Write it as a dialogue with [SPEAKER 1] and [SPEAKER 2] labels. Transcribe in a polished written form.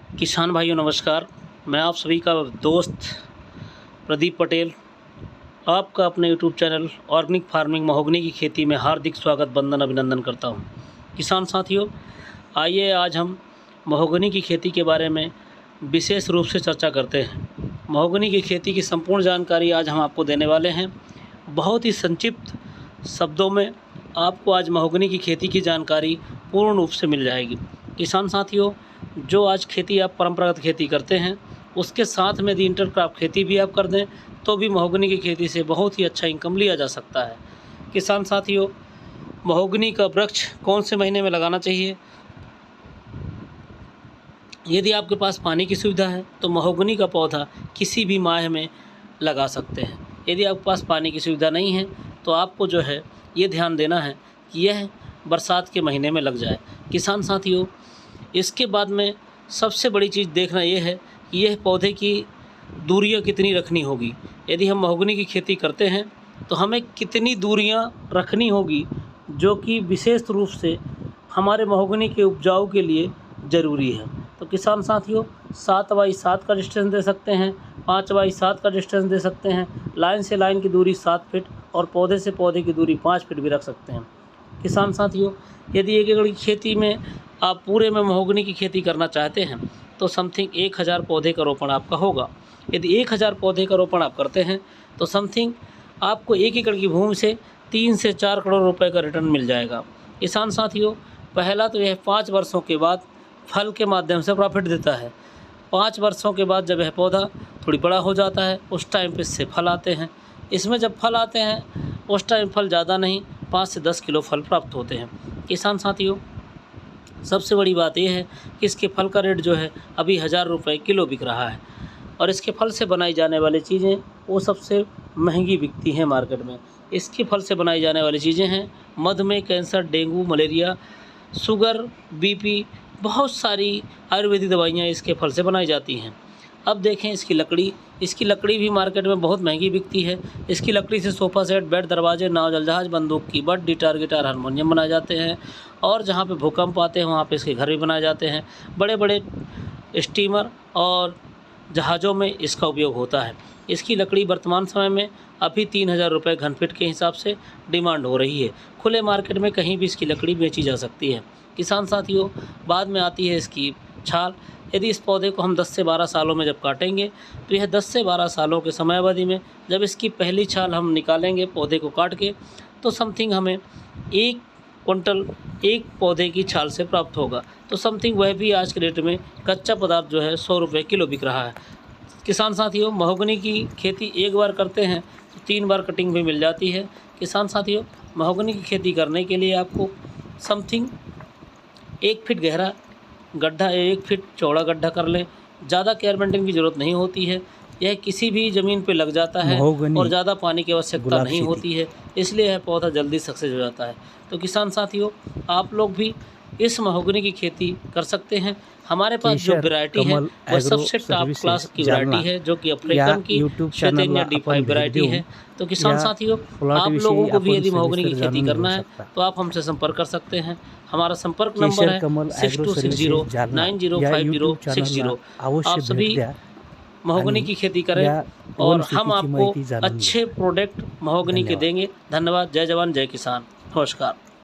[SPEAKER 1] किसान भाइयों नमस्कार। मैं आप सभी का दोस्त प्रदीप पटेल आपका अपने YouTube channel organic farming mahogany की खेती में हार्दिक स्वागत वंदन अभिनंदन करता हूं। किसान साथियों, आइए आज हम महोगनी की खेती के बारे में विशेष रूप से चर्चा करते हैं। महोगनी की खेती की संपूर्ण जानकारी आज हम आपको देने वाले हैं। बहुत ही संक्षिप्त शब्दों में आपको आज महोगनी की खेती की जानकारी पूर्ण रूप से मिल जाएगी। किसान साथियों, जो आज खेती आप परंपरागत खेती करते हैं उसके साथ में यदि इंटरक्रॉप खेती भी आप कर दें तो भी महोगनी की खेती से बहुत ही अच्छा इनकम लिया जा सकता है। किसान साथियों, महोगनी का वृक्ष कौन से महीने में लगाना चाहिए? यदि आपके पास पानी की सुविधा है तो महोगनी का पौधा किसी भी माह में लगा सकते हैं। यदि आपके पास पानी की सुविधा नहीं है तो आपको जो है ये ध्यान देना है कि यह बरसात के महीने में लग जाए। किसान साथियों, इसके बाद में सबसे बड़ी चीज़ देखना ये है कि यह पौधे की दूरियां कितनी रखनी होगी। यदि हम महोगनी की खेती करते हैं तो हमें कितनी दूरियां रखनी होगी जो कि विशेष रूप से हमारे महोगनी के उपजाऊ के लिए ज़रूरी है। तो किसान साथियों, 7x7 का डिस्टेंस दे सकते हैं, 5x7 का डिस्टेंस दे सकते हैं, लाइन से लाइन की दूरी 7 फीट और पौधे से पौधे की दूरी 5 फीट भी रख सकते हैं। किसान साथियों, यदि 1 एकड़ की खेती में आप पूरे में महोगनी की खेती करना चाहते हैं तो समथिंग 1000 पौधे का रोपण आपका होगा। यदि 1000 पौधे का रोपण आप करते हैं तो समथिंग आपको 1 एकड़ की भूमि से 3 से 4 करोड़ रुपए का रिटर्न मिल जाएगा। किसान साथियों, पहला तो यह 5 वर्षों के बाद फल के माध्यम से प्रॉफिट देता है। 5 वर्षों के बाद जब यह पौधा थोड़ी बड़ा हो जाता है उस टाइम पे इससे फल आते हैं। इसमें जब फल आते हैं उस टाइम फल ज़्यादा नहीं, 5 से 10 किलो फल प्राप्त होते हैं। किसान साथियों, सबसे बड़ी बात यह है कि इसके फल का रेट जो है अभी 1000 रुपये किलो बिक रहा है और इसके फल से बनाई जाने वाली चीज़ें वो सबसे महंगी बिकती हैं मार्केट में। इसके फल से बनाई जाने वाली चीज़ें हैं मधुमेह, cancer, dengue, malaria, sugar, BP, बहुत सारी आयुर्वेदिक दवाइयाँ इसके फल से बनाई जाती हैं। अब देखें इसकी लकड़ी भी मार्केट में बहुत महंगी बिकती है। इसकी लकड़ी से सोफ़ा सेट, बेड, दरवाजे, नाव, जलजहाज, बंदूक की बट, गिटार, हारमोनियम बनाए जाते हैं और जहाँ पे भूकंप आते हैं वहाँ पे इसके घर भी बनाए जाते हैं। बड़े बड़े स्टीमर और जहाज़ों में इसका उपयोग होता है। इसकी लकड़ी वर्तमान समय में अभी 3000 रुपये घन फीट के हिसाब से डिमांड हो रही है। खुले मार्केट में कहीं भी इसकी लकड़ी बेची जा सकती है। किसान साथियों, बाद में आती है इसकी छाल। यदि इस पौधे को हम 10 से 12 सालों में जब काटेंगे तो यह 10 से 12 सालों के समय अवधि में जब इसकी पहली छाल हम निकालेंगे पौधे को काट के तो समथिंग हमें 1 क्विंटल एक पौधे की छाल से प्राप्त होगा। तो समथिंग वह भी आज के रेट में कच्चा पदार्थ जो है 100 रुपये किलो बिक रहा है। किसान साथियों, महोगनी की खेती एक बार करते हैं तो 3 बार कटिंग भी मिल जाती है। किसान साथियों, महोगनी की खेती करने के लिए आपको समथिंग 1 फीट गहरा गड्ढा, 1 फीट चौड़ा गड्ढा कर लें। ज़्यादा केयर मेंटेन की ज़रूरत नहीं होती है। यह किसी भी ज़मीन पे लग जाता है और ज़्यादा पानी की आवश्यकता नहीं होती है, इसलिए यह पौधा जल्दी सक्सेस हो जाता है। तो किसान साथियों, आप लोग भी इस महोगनी की खेती कर सकते हैं। हमारे पास जो वैरायटी है वह सबसे टॉप क्लास की वैरायटी है जो कि अफ्रीकन की शैतेनिया D5 वैरायटी है। तो किसान साथियों, आप लोगों को भी यदि महोगनी की खेती करना है तो आप हमसे संपर्क कर सकते हैं। हमारा संपर्क नंबर है 6260905060। आप सभी महोगनी की खेती करें और हम आपको अच्छे प्रोडक्ट महोगनी के देंगे। धन्यवाद। जय जवान, जय किसान। नमस्कार।